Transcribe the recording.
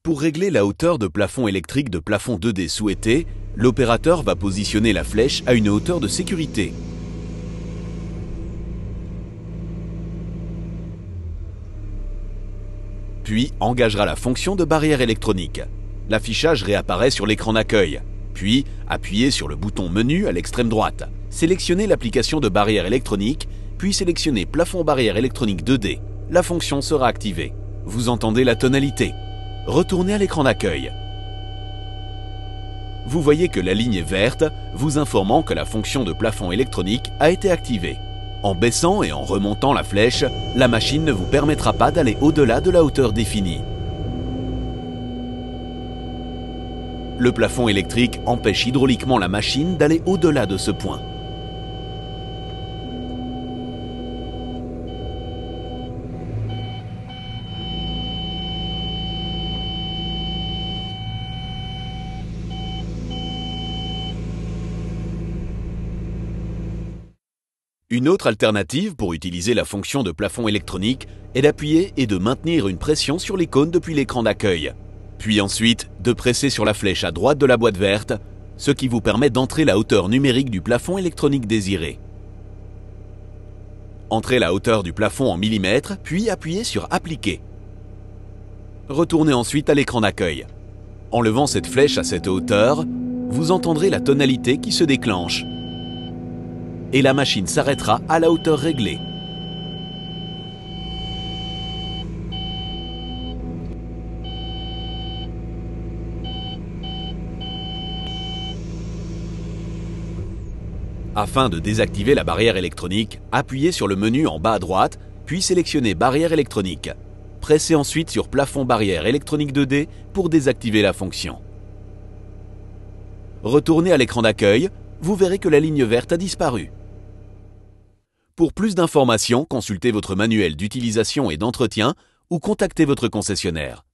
Pour régler la hauteur de plafond électrique de plafond 2D souhaitée, l'opérateur va positionner la flèche à une hauteur de sécurité. Puis engagera la fonction de barrière électronique. L'affichage réapparaît sur l'écran d'accueil. Puis, appuyez sur le bouton Menu à l'extrême droite. Sélectionnez l'application de barrière électronique, puis sélectionnez Plafond barrière électronique 2D. La fonction sera activée. Vous entendez la tonalité. Retournez à l'écran d'accueil. Vous voyez que la ligne est verte, vous informant que la fonction de plafond électronique a été activée. En baissant et en remontant la flèche, la machine ne vous permettra pas d'aller au-delà de la hauteur définie. Le plafond électrique empêche hydrauliquement la machine d'aller au-delà de ce point. Une autre alternative pour utiliser la fonction de plafond électronique est d'appuyer et de maintenir une pression sur l'icône depuis l'écran d'accueil. Puis ensuite, de presser sur la flèche à droite de la boîte verte, ce qui vous permet d'entrer la hauteur numérique du plafond électronique désiré. Entrez la hauteur du plafond en millimètres, puis appuyez sur Appliquer. Retournez ensuite à l'écran d'accueil. En levant cette flèche à cette hauteur, vous entendrez la tonalité qui se déclenche. Et la machine s'arrêtera à la hauteur réglée. Afin de désactiver la barrière électronique, appuyez sur le menu en bas à droite, puis sélectionnez Barrière électronique. Pressez ensuite sur Plafond barrière électronique 2D pour désactiver la fonction. Retournez à l'écran d'accueil, vous verrez que la ligne verte a disparu. Pour plus d'informations, consultez votre manuel d'utilisation et d'entretien ou contactez votre concessionnaire.